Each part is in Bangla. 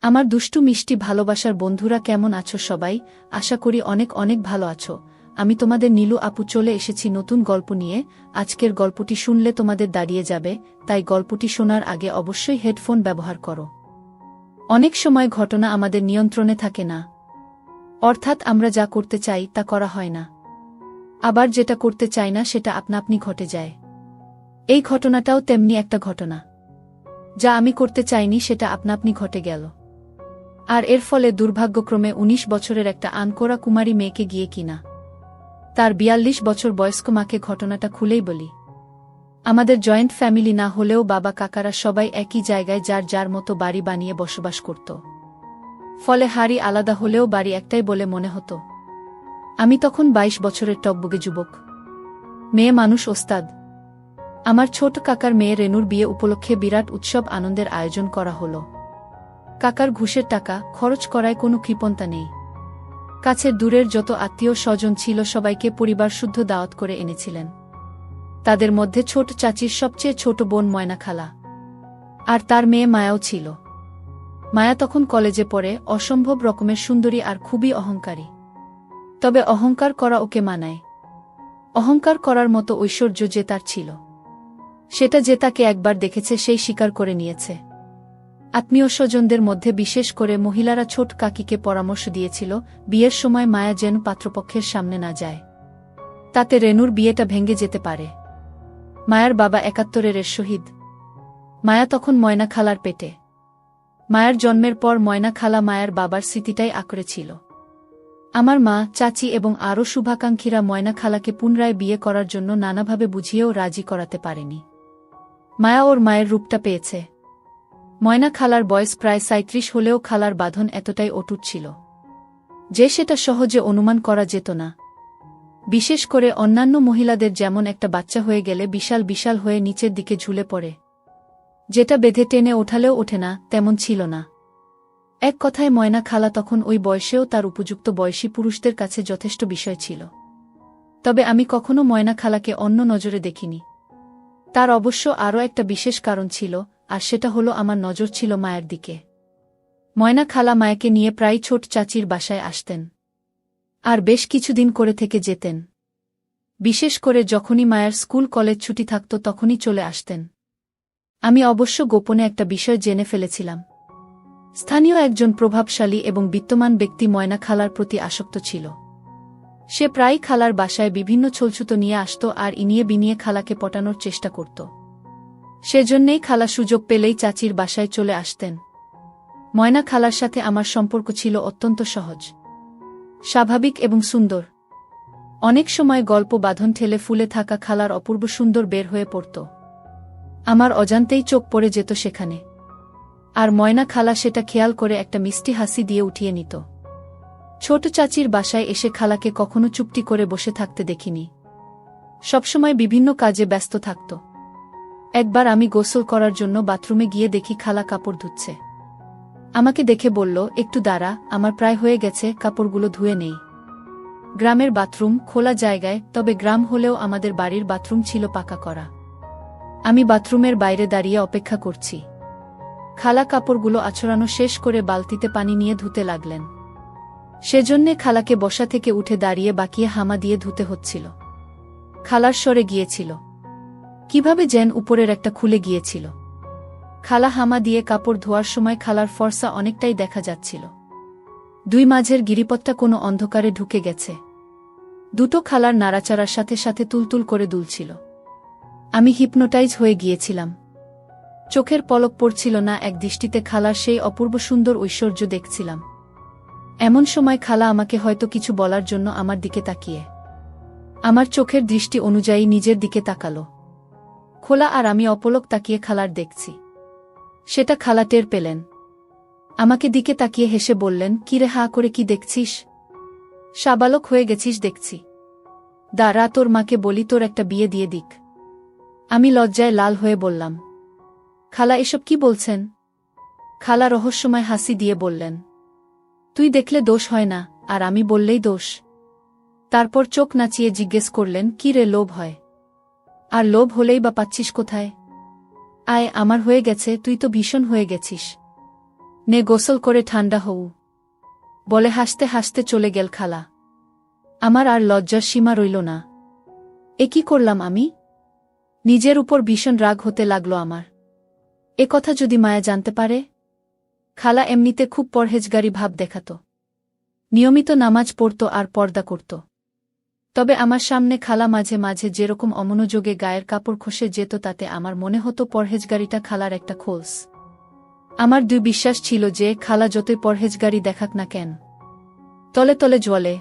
আমার দুষ্টু মিষ্টি ভালোবাসার বন্ধুরা কেমন আছো সবাই? আশা করি অনেক অনেক ভালো আছো। আমি তোমাদের নীলু আপু চলে এসেছি নতুন গল্প নিয়ে। আজকের গল্পটি শুনলে তোমাদের দাঁড়িয়ে যাবে, তাই গল্পটি শোনার আগে অবশ্যই হেডফোন ব্যবহার করো। অনেক সময় ঘটনা আমাদের নিয়ন্ত্রণে থাকে না, অর্থাৎ আমরা যা করতে চাই তা করা হয় না, আবার যেটা করতে চাই না সেটা আপনা আপনি ঘটে যায়। এই ঘটনাটাও তেমনি একটা ঘটনা, যা আমি করতে চাইনি সেটা আপনা আপনি ঘটে গেল। আর এর ফলে দুর্ভাগ্যক্রমে ১৯ বছরের একটা আনকোরা কুমারী মেয়েকে গিয়ে কিনা তার ৪২ বছর বয়স্ক মাকে ঘটনাটা খুলেই বলি। আমাদের জয়েন্ট ফ্যামিলি না হলেও বাবা কাকারা সবাই একই জায়গায় যার যার মতো বাড়ি বানিয়ে বসবাস করত। ফলে হাড়ি আলাদা হলেও বাড়ি একটাই বলে মনে হতো। আমি তখন ২২ বছরের টকবগে যুবক, মেয়ে মানুষ ওস্তাদ। আমার ছোট কাকার মেয়ে রেনুর বিয়ে উপলক্ষে বিরাট উৎসব আনন্দের আয়োজন করা হলো। কাকার ঘুষের টাকা খরচ করায় কোনো কৃপণতা নেই। কাছের দূরের যত আত্মীয় স্বজন ছিল সবাইকে পরিবার শুদ্ধ দাওয়াত করে এনেছিলেন। তাদের মধ্যে ছোট চাচির সবচেয়ে ছোট বোন ময়না খালা, আর তার মেয়ে মায়াও ছিল। মায়া তখন কলেজে পড়ে, অসম্ভব রকমের সুন্দরী আর খুবই অহংকারী। তবে অহংকার করা ওকে মানায়। অহংকার করার মতো ঐশ্বর্য যে তার ছিল, সেটা যে তাকে একবার দেখেছে সেই স্বীকার করে নিয়েছে। আত্মীয় স্বজনদের মধ্যে বিশেষ করে মহিলারা ছোট কাকিকে পরামর্শ দিয়েছিল বিয়ের সময় মায়া যেন পাত্রপক্ষের সামনে না যায়, তাতে রেনুর বিয়েটা ভেঙে যেতে পারে। মায়ার বাবা ৭১-এর শহীদ। মায়া তখন ময়না খালার পেটে। মায়ার জন্মের পর ময়না খালা মায়ার বাবার স্মৃতিটাই আঁকড়ে ছিল। আমার মা, চাচি এবং আরও শুভাকাঙ্ক্ষীরা ময়না খালাকে পুনরায় বিয়ে করার জন্য নানাভাবে বুঝিয়েও রাজি করাতে পারেনি। মায়া ওর মায়ের রূপটা পেয়েছে। ময়না খালার বয়স প্রায় ৩৭ হলেও খালার বাঁধন এতটাই অটুট ছিল যে সেটা সহজে অনুমান করা যেত না। বিশেষ করে অন্যান্য মহিলাদের যেমন একটা বাচ্চা হয়ে গেলে বিশাল বিশাল হয়ে নিচের দিকে ঝুলে পড়ে, যেটা বেঁধে টেনে ওঠালেও ওঠে না, তেমন ছিল না। এক কথায় ময়না খালা তখন ওই বয়সেও তার উপযুক্ত বয়সী পুরুষদের কাছে যথেষ্ট বিষয় ছিল। তবে আমি কখনো ময়না খালাকে অন্য নজরে দেখিনি। তার অবশ্য আরও একটা বিশেষ কারণ ছিল, আর সেটা হলো আমার নজর ছিল মায়ের দিকে। ময়না খালা মায়াকে নিয়ে প্রায় ছোট চাচির বাসায় আসতেন, আর বেশ কিছুদিন করে থেকে যেতেন। বিশেষ করে যখনই মায়ের স্কুল কলেজ ছুটি থাকত তখনই চলে আসতেন। আমি অবশ্য গোপনে একটা বিষয় জেনে ফেলেছিলাম। স্থানীয় একজন প্রভাবশালী এবং বিত্তমান ব্যক্তি ময়না খালার প্রতি আসক্ত ছিল। সে প্রায়ই খালার বাসায় বিভিন্ন ছলছুতো নিয়ে আসত আর ইনিয়ে বিনিয়ে খালাকে পটানোর চেষ্টা করত। সেজন্যেই খালা সুযোগ পেলেই চাচির বাসায় চলে আসতেন। ময়না খালার সাথে আমার সম্পর্ক ছিল অত্যন্ত সহজ, স্বাভাবিক এবং সুন্দর। অনেক সময় গল্প বাঁধন ঠেলে ফুলে থাকা খালার অপূর্ব সুন্দর বের হয়ে পড়ত। আমার অজান্তেই চোখ পড়ে যেত সেখানে, আর ময়না খালা সেটা খেয়াল করে একটা মিষ্টি হাসি দিয়ে উঠিয়ে নিত। ছোট চাচির বাসায় এসে খালাকে কখনো চুপটি করে বসে থাকতে দেখিনি। সবসময় বিভিন্ন কাজে ব্যস্ত থাকত। একবার আমি গোসল করার জন্য বাথরুমে গিয়ে দেখি খালা কাপড় ধুচ্ছে। আমাকে দেখে বলল, একটু দাঁড়া, আমার প্রায় হয়ে গেছে, কাপড়গুলো ধুয়ে নেই। গ্রামের বাথরুম খোলা জায়গায়, তবে গ্রাম হলেও আমাদের বাড়ির বাথরুম ছিল পাকা করা। আমি বাথরুমের বাইরে দাঁড়িয়ে অপেক্ষা করছি। খালা কাপড়গুলো আছড়ানো শেষ করে বালতিতে পানি নিয়ে ধুতে লাগলেন। সেজন্যে খালাকে বসা থেকে উঠে দাঁড়িয়ে বাকিয়ে হামা দিয়ে ধুতে হচ্ছিল। খালার সরে গিয়েছিল, কিভাবে যেন উপরের একটা খুলে গিয়েছিল। খালা হামা দিয়ে কাপড় ধোয়ার সময় খালার ফর্সা অনেকটাই দেখা যাচ্ছিল। দুই মাঝের গিরিপথটা কোনো অন্ধকারে ঢুকে গেছে। দুটো খালার নাড়াচাড়ার সাথে সাথে তুলতুল করে দুলছিল। আমি হিপনোটাইজ হয়ে গিয়েছিলাম। চোখের পলক পড়ছিল না, এক দৃষ্টিতে খালার সেই অপূর্ব সুন্দর ঐশ্বর্য দেখছিলাম। এমন সময় খালা আমাকে হয়তো কিছু বলার জন্য আমার দিকে তাকিয়ে আমার চোখের দৃষ্টি অনুযায়ী নিজের দিকে তাকালো। খোলা আর আমি অপলক তাকিয়ে খালার দেখছি, সেটা খালা টের পেলেন। আমাকে দিকে তাকিয়ে হেসে বললেন, কিরে হা করে কি দেখছিস? সাবালক হয়ে গেছিস দেখছি। দাঁড়া, তোর মাকে বলি তোর একটা বিয়ে দিয়ে দিক। আমি লজ্জায় লাল হয়ে বললাম, খালা এসব কি বলছেন? খালা রহস্যময় হাসি দিয়ে বললেন, তুই দেখলে দোষ হয় না, আর আমি বললেই দোষ। তারপর চোখ নাচিয়ে জিজ্ঞেস করলেন, কি রে, লোভ হয়? আর লোভ হলেই বা পাচ্ছিস কোথায়? আয়, আমার হয়ে গেছে, তুই তো ভীষণ হয়ে গেছিস। নে গোসল করে ঠান্ডা হও, বলে হাসতে হাসতে চলে গেল খালা। আমার আর লজ্জার সীমা রইল না। এ কি করলাম আমি? নিজের উপর ভীষণ রাগ হতে লাগল আমার। এ কথা যদি মায়া জানতে পারে? খালা এমনিতে খুব পরহেজগারি ভাব দেখাত, নিয়মিত নামাজ পড়ত আর পর্দা করত। তবে আমার সামনে খালা মাঝে মাঝে যেরকম অমনোযোগে গায়ের কাপড় খসে যেত, তাতে আমার মনে হতো পরহেজগারিটা খালার একটা খোলস। আমার বিশ্বাস ছিল যে খালা যতই পরহেজগারি দেখাক না কেন, তলে তলে জ্বলে।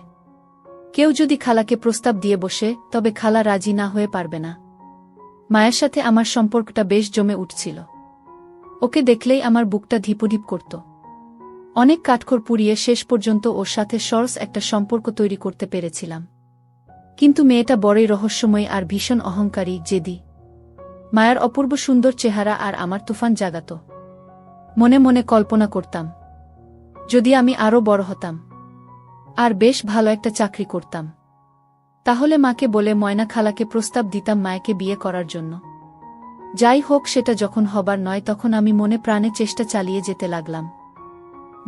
কেউ যদি খালাকে প্রস্তাব দিয়ে বসে, তবে খালা রাজি না হয়ে পারবে না। মায়ের সাথে আমার সম্পর্কটা বেশ জমে উঠছিল। ওকে দেখলেই আমার বুকটা ধিপুধিপ করত। অনেক কাঠখড় পুড়িয়ে শেষ পর্যন্ত ওর সাথে সরস একটা সম্পর্ক তৈরি করতে পেরেছিলাম। কিন্তু মেয়েটা বড়ই রহস্যময় আর ভীষণ অহংকারী, জেদি। মায়ের অপূর্ব সুন্দর চেহারা আর আমার তুফান জাগাত। মনে মনে কল্পনা করতাম, যদি আমি আরও বড় হতাম আর বেশ ভালো একটা চাকরি করতাম, তাহলে মাকে বলে ময়না খালাকে প্রস্তাব দিতাম মায়েকে বিয়ে করার জন্য। যাই হোক, সেটা যখন হবার নয়, তখন আমি মনে প্রাণে চেষ্টা চালিয়ে যেতে লাগলাম।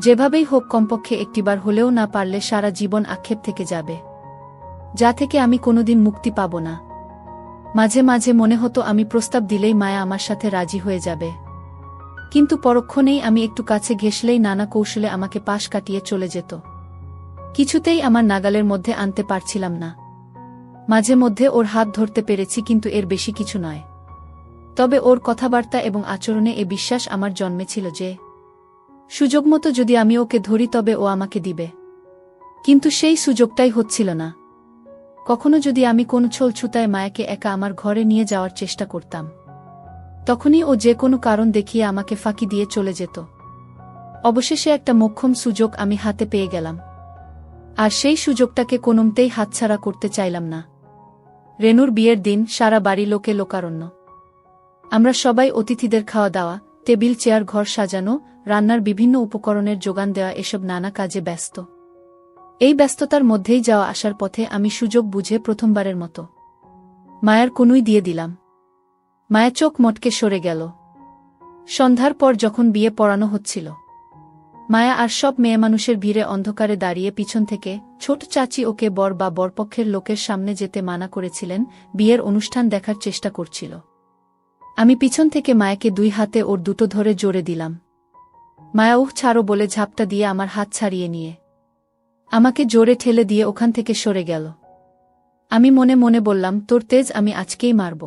যেভাবেই হোক, কমপক্ষে একটিবার হলেও না পারলে সারা জীবন আক্ষেপ থেকে যাবে, যা থেকে আমি কোনোদিন মুক্তি পাব না। মাঝে মাঝে মনে হতো আমি প্রস্তাব দিলেই মায়া আমার সাথে রাজি হয়ে যাবে, কিন্তু পরক্ষণেই আমি একটু কাছে ঘেঁষলেই নানা কৌশলে আমাকে পাশ কাটিয়ে চলে যেত। কিছুতেই আমার নাগালের মধ্যে আনতে পারছিলাম না। মাঝে মধ্যে ওর হাত ধরতে পেরেছি, কিন্তু এর বেশি কিছু নয়। তবে ওর কথাবার্তা এবং আচরণে এ বিশ্বাস আমার জন্মেছিল যে সুযোগমতো যদি আমি ওকে ধরি তবে ও আমাকে দিবে। কিন্তু সেই সুযোগটাই হচ্ছিল না। কখনো যদি আমি কোনো ছলছুতায় মায়াকে একা আমার ঘরে নিয়ে যাওয়ার চেষ্টা করতাম, তখনই ও যে কোনো কারণ দেখিয়ে আমাকে ফাঁকি দিয়ে চলে যেত। অবশেষে একটা মোক্ষম সুযোগ আমি হাতে পেয়ে গেলাম, আর সেই সুযোগটাকে কোনোমতেই হাতছাড়া করতে চাইলাম না। রেনুর বিয়ের দিন সারা বাড়ি লোকে লোকারণ্য। আমরা সবাই অতিথিদের খাওয়া দাওয়া, টেবিল চেয়ার, ঘর সাজানো, রান্নার বিভিন্ন উপকরণের যোগান দেওয়া, এসব নানা কাজে ব্যস্ত। এই ব্যস্ততার মধ্যেই যাওয়া আসার পথে আমি সুযোগ বুঝে প্রথমবারের মতো মায়ার কনুই দিয়ে দিলাম। মায়া চোখ মটকে সরে গেল। সন্ধ্যার পর যখন বিয়ে পড়ানো হচ্ছিল, মায়া আর সব মেয়েমানুষের ভিড়ে অন্ধকারে দাঁড়িয়ে পিছন থেকে ছোট চাচি ওকে বর বা বরপক্ষের লোকের সামনে যেতে মানা করেছিলেন, বিয়ের অনুষ্ঠান দেখার চেষ্টা করছিল। আমি পিছন থেকে মায়াকে 2 হাতে ওর দুটো ধরে জোরে দিলাম। মায়া উহ ছাড়ো বলে ঝাপটা দিয়ে আমার হাত ছাড়িয়ে নিয়ে আমাকে জোরে ঠেলে দিয়ে ওখান থেকে সরে গেল। আমি মনে মনে বললাম, তোর তেজ আমি আজকেই মারব।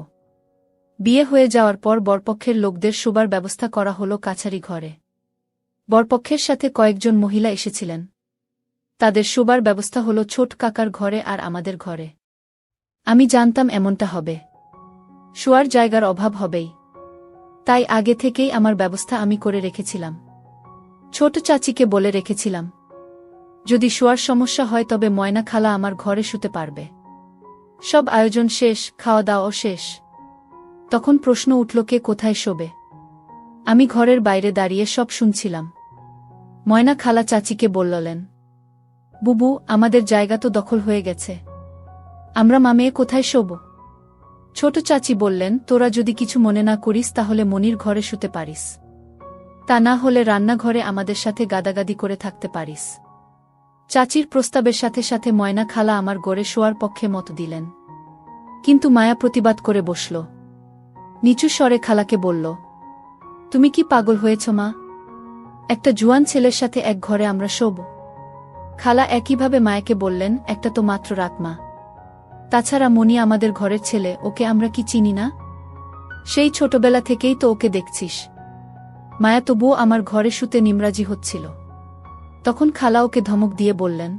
বিয়ে হয়ে যাওয়ার পর বরপক্ষের লোকদের শোবার ব্যবস্থা করা হলো কাছারি ঘরে। বরপক্ষের সাথে কয়েকজন মহিলা এসেছিলেন। তাদের শোবার ব্যবস্থা হলো ছোট কাকার ঘরে আর আমাদের ঘরে। আমি জানতাম এমনটা হবে, শোয়ার জায়গার অভাব হবেই, তাই আগে থেকেই আমার ব্যবস্থা আমি করে রেখেছিলাম। ছোট চাচিকে বলে রেখেছিলাম, যদি শোয়ার সমস্যা হয় তবে ময়না খালা আমার ঘরে শুতে পারবে। সব আয়োজন শেষ, খাওয়া দাওয়াও শেষ। তখন প্রশ্ন উঠল, কে কোথায় শোবে? আমি ঘরের বাইরে দাঁড়িয়ে সব শুনছিলাম। ময়না খালা চাচিকে বললেন, বুবু, আমাদের জায়গা তো দখল হয়ে গেছে, আমরা মামেয়ে কোথায় শোব? ছোট চাচি বললেন, তোরা যদি কিছু মনে না করিস তাহলে মনির ঘরে শুতে পারিস, তা না হলে রান্নাঘরে আমাদের সাথে গাদাগাদি করে থাকতে পারিস। চাচির প্রস্তাবের সাথে সাথে ময়না খালা আমার গড়ে শোয়ার পক্ষে মত দিলেন, কিন্তু মায়া প্রতিবাদ করে বসল। নিচু স্বরে খালাকে বলল, তুমি কি পাগল হয়েছ মা? একটা জুয়ান ছেলের সাথে এক ঘরে আমরা শোব? খালা একইভাবে মায়াকে বললেন, একটা তো মাত্র রাত মা, তাছাড়া মনি আমাদের ঘরের ছেলে, ওকে আমরা কি চিনি না? সেই ছোটবেলা থেকেই তো ওকে দেখছিস। মায়া তবুও আমার ঘরে শুতে নিমরাজি হচ্ছিল। তখন খালা ওকে ধমক দিয়ে বললেন,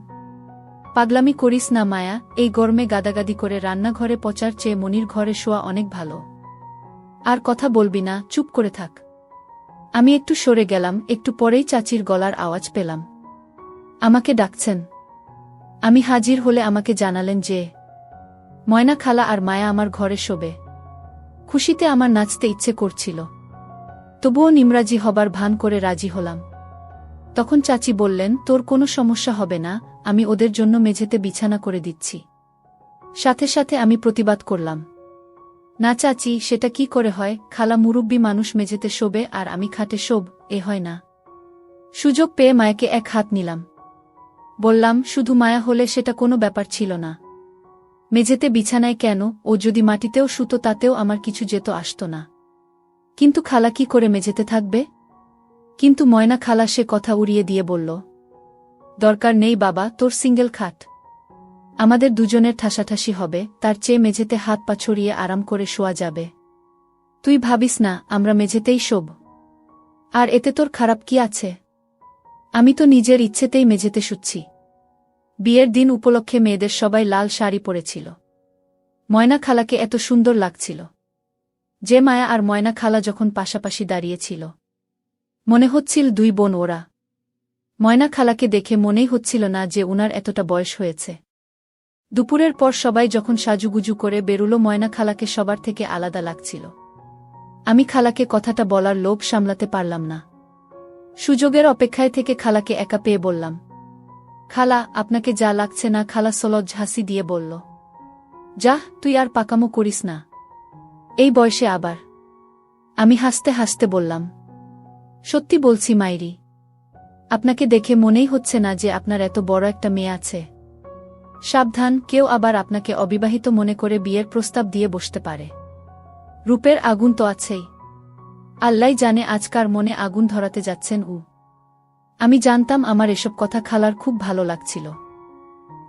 পাগলামি করিস না মায়া, এই গরমে গাদাগাদি করে রান্নাঘরে পচার চেয়ে মনির ঘরে শোয়া অনেক ভালো। আর কথা বলবি না, চুপ করে থাক। আমি একটু সরে গেলাম। একটু পরেই চাচির গলার আওয়াজ পেলাম, আমাকে ডাকছেন। আমি হাজির হলে আমাকে জানালেন যে ময়না খালা আর মায়া আমার ঘরে শোবে। খুশিতে আমার নাচতে ইচ্ছে করছিল, তবুও নিমরাজি হবার ভান করে রাজি হলাম। তখন চাচি বললেন, তোর কোনো সমস্যা হবে না, আমি ওদের জন্য মেঝেতে বিছানা করে দিচ্ছি। সাথে সাথে আমি প্রতিবাদ করলাম, না চাচি, সেটা কি করে হয়? খালা মুরুব্বি মানুষ, মেঝেতে শোবে আর আমি খাটে শোব, এ হয় না। সুযোগ পেয়ে মায়াকে এক হাত নিলাম। বললাম, শুধু মায়া হলে সেটা কোনো ব্যাপার ছিল না। মেঝেতে বিছানায় কেন, ও যদি মাটিতেও শুতো তাতেও আমার কিছু যেত আসতো না। কিন্তু খালা কি করে মেঝেতে থাকবে? কিন্তু ময়না খালা সে কথা উড়িয়ে দিয়ে বলল, দরকার নেই বাবা, তোর সিঙ্গেল খাট। আমাদের দুজনের ঠাসাঠাসি হবে, তার চেয়ে মেঝেতে হাত পা ছড়িয়ে আরাম করে শোয়া যাবে। তুই ভাবিস না, আমরা মেঝেতেই শোব। আর এতে তোর খারাপ কি আছে? আমি তো নিজের ইচ্ছেতেই মেঝেতে শুচ্ছি। বিয়ের দিন উপলক্ষে মেয়েদের সবাই লাল শাড়ি পরেছিল। ময়না খালাকে এত সুন্দর লাগছিল। যে মায়া আর ময়না খালা যখন পাশাপাশি দাঁড়িয়েছিল, মনে হচ্ছিল দুই বোন ওরা। ময়না খালাকে দেখে মনেই হচ্ছিল না যে উনার এতটা বয়স হয়েছে। দুপুরের পর সবাই যখন সাজুগুজু করে বেরুলো, ময়না খালাকে সবার থেকে আলাদা লাগছিল। আমি খালাকে কথাটা বলার লোভ সামলাতে পারলাম না। সুযোগের অপেক্ষায় থেকে খালাকে একা পেয়ে বললাম, খালা, আপনাকে যা লাগছে না? খালা সলজ্জ হাসি দিয়ে বলল, যাহ, তুই আর পাকামো করিস না, এই বয়সে আবার। আমি হাসতে হাসতে বললাম, সত্যি বলছি মাইরি, আপনাকে দেখে মনেই হচ্ছে না যে আপনার এত বড় একটা মেয়ে আছে। সাবধান, কেউ আবার আপনাকে অবিবাহিত মনে করে বিয়ের প্রস্তাব দিয়ে বসতে পারে। রূপের আগুন তো আছেই। আল্লাহ জানে আজকার মনে আগুন ধরাতে যাচ্ছেন উ। আমি জানতাম আমার এসব কথা খালার খুব ভালো লাগছিল,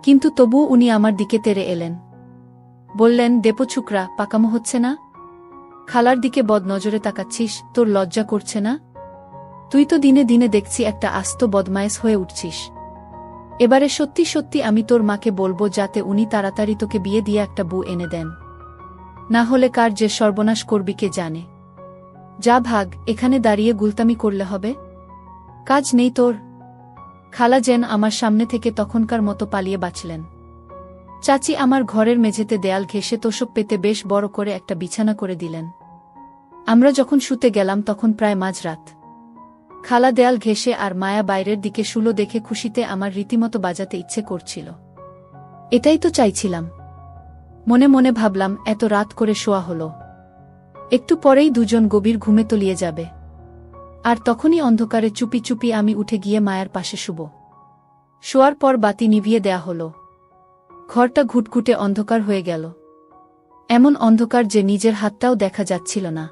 কিন্তু তবুও উনি আমার দিকে তেড়ে এলেন। বললেন, দেপো ছুকরা, পাকামো হচ্ছে না? খালার দিকে বদ নজরে তাকাচ্ছিস, তোর লজ্জা করছে না? তুই তো দিনে দিনে দেখছি একটা আস্ত বদমায়েশ হয়ে উঠছিস। এবারে সত্যি সত্যি আমি তোর মাকে বলবো যাতে উনি তাড়াতাড়ি তোকে বিয়ে দিয়ে একটা বউ এনে দেন। না হলে কার যে সর্বনাশ করবি কে জানে। যা ভাগ, এখানে দাঁড়িয়ে গুলতামি করলে হবে? কাজ নেই তোর? খালা যেন আমার সামনে থেকে তখনকার মতো পালিয়ে বাঁচলেন। চাচি আমার ঘরের মেঝেতে দেয়াল ঘেঁষে তোষক পেতে বেশ বড় করে একটা বিছানা করে দিলেন। আমরা যখন শুতে গেলাম তখন প্রায় মাঝরাত। খালা দেয়াল ঘেঁষে আর মায়া বাইরের দিকে শুলো দেখে খুশিতে আমার রীতিমতো বাজাতে ইচ্ছে করছিল। এটাই তো চাইছিলাম। মনে মনে ভাবলাম, এত রাত করে শোয়া হলো, একটু পরেই দুজন গভীর ঘুমে তলিয়ে যাবে। আর তখনই অন্ধকারে চুপি চুপি আমি উঠে গিয়ে মায়ার পাশে শুব। শোয়ার পর বাতি নিভিয়ে দেয়া হলো। ঘরটা ঘুটঘুটে অন্ধকার হয়ে গেল। এমন অন্ধকার যে নিজের হাতটাও দেখা যাচ্ছিল না।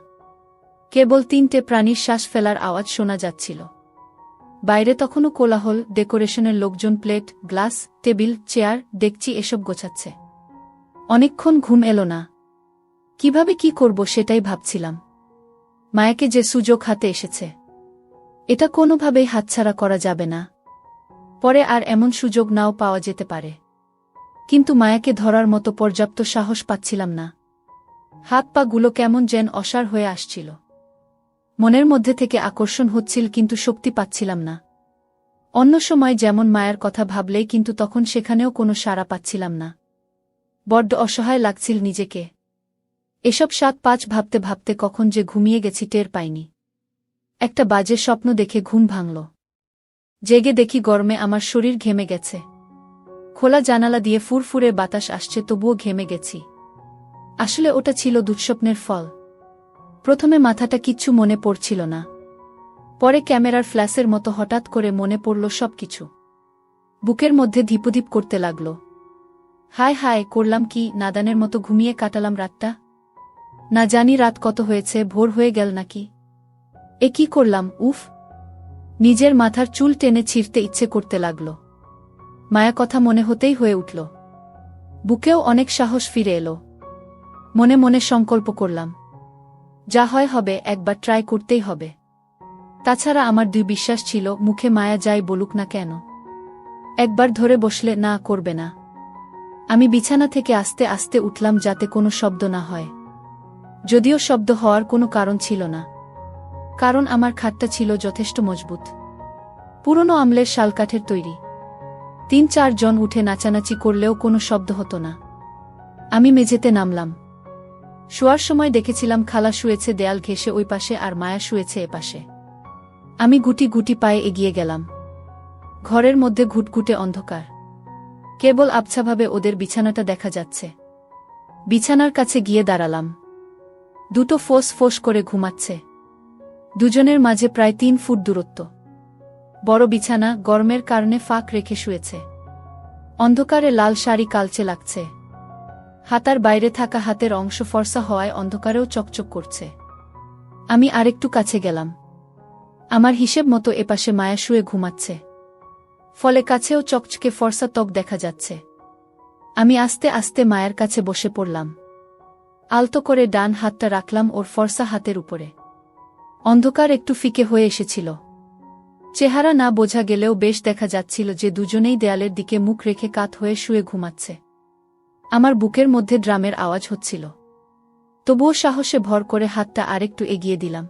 কেবল তিনটে প্রাণীর শ্বাস ফেলার আওয়াজ শোনা যাচ্ছিল। বাইরে তখনও কোলাহল, ডেকোরেশনের লোকজন প্লেট, গ্লাস, টেবিল, চেয়ার, ডেকচি এসব গোছাচ্ছে। অনেকক্ষণ ঘুম এলো না। কিভাবে কি করব সেটাই ভাবছিলাম। মায়াকে যে সুযোগ হাতে এসেছে, এটা কোনোভাবেই হাতছাড়া করা যাবে না। পরে আর এমন সুযোগ নাও পাওয়া যেতে পারে। কিন্তু মায়াকে ধরার মতো পর্যাপ্ত সাহস পাচ্ছিলাম না। হাত পা গুলো কেমন যেন অসাড় হয়ে আসছিল। মনের মধ্যে থেকে আকর্ষণ হচ্ছিল, কিন্তু শক্তি পাচ্ছিলাম না। অন্য সময় যেমন মায়ের কথা ভাবলেই, কিন্তু তখন সেখানেও কোনো সাড়া পাচ্ছিলাম না। বড্ড অসহায় লাগছিল নিজেকে। এসব ৭-৫ ভাবতে ভাবতে কখন যে ঘুমিয়ে গেছি টের পাইনি। একটা বাজে স্বপ্ন দেখে ঘুম ভাঙল। জেগে দেখি গরমে আমার শরীর ঘেমে গেছে। খোলা জানালা দিয়ে ফুরফুরে বাতাস আসছে, তবুও ঘেমে গেছি। আসলে ওটা ছিল দুঃস্বপ্নের ফল। প্রথমে মাথাটা কিচ্ছু মনে পড়ছিল না। পরে ক্যামেরার ফ্ল্যাশের মতো হঠাৎ করে মনে পড়ল সবকিছু। বুকের মধ্যে ধিপধিপ করতে লাগল। হায় হায়, করলাম কি? নাদানের মতো ঘুমিয়ে কাটালাম রাতটা। না জানি রাত কত হয়েছে, ভোর হয়ে গেল নাকি। এ কি করলাম? উফ! নিজের মাথার চুল টেনে ছিঁড়তে ইচ্ছে করতে লাগল। মায়া কথা মনে হতেই হয়ে উঠল। বুকেও অনেক সাহস ফিরে এলো। মনে মনে সংকল্প করলাম, যা হয় হবে, একবার ট্রাই করতেই হবে। তাছাড়া আমার দুই বিশ্বাস ছিল, মুখে মায়া যাই বলুক না কেন, একবার ধরে বসলে না করবে না। আমি বিছানা থেকে আস্তে আস্তে উঠলাম যাতে কোনো শব্দ না হয়। যদিও শব্দ হওয়ার কোনো কারণ ছিল না, কারণ আমার খাটটা ছিল যথেষ্ট মজবুত। পুরনো আমলের শালকাঠের তৈরি। ৩-৪ জন উঠে নাচানাচি করলেও কোনো শব্দ হতো না। আমি মেঝেতে নামলাম। শোয়ার সময় দেখেছিলাম খালা শুয়েছে দেয়াল ঘেঁষে ওই পাশে আর মায়া শুয়েছে এপাশে। আমি গুটি গুটি পায়ে এগিয়ে গেলাম। ঘরের মধ্যে ঘুটঘুটে অন্ধকার। কেবল আবছাভাবে ওদের বিছানাটা দেখা যাচ্ছে। বিছানার কাছে গিয়ে দাঁড়ালাম। দুটো ফোঁস ফোঁস করে ঘুমাচ্ছে। দুজনের মাঝে প্রায় ৩ ফুট দূরত্ব। বড় বিছানা গরমের কারণে ফাঁক রেখে শুয়েছে। অন্ধকারে লাল শাড়ি কালচে লাগছে। হাতার বাইরে থাকা হাতের অংশ ফর্সা হওয়ায় অন্ধকারেও চকচক করছে। আমি আরেকটু কাছে গেলাম। আমার হিসেব মতো এপাশে মায়া শুয়ে ঘুমাচ্ছে। ফলে কাছেও চকচকে ফর্সা ত্বক দেখা যাচ্ছে। আমি আস্তে আস্তে মায়ের কাছে বসে পড়লাম। আলতো করে ডান হাতটা রাখলাম ওর ফর্সা হাতের উপরে। অন্ধকার একটু ফিকে হয়ে এসেছিল। চেহারা না বোঝা গেলেও বেশ দেখা যাচ্ছিল যে দুজনেই দেয়ালের দিকে মুখ রেখে কাত হয়ে শুয়ে ঘুমাচ্ছে। আমার বুকের মধ্যে ড্রামের আওয়াজ হচ্ছিল। তবুও সাহসে ভর করে হাতটা আরেকটু এগিয়ে দিলাম।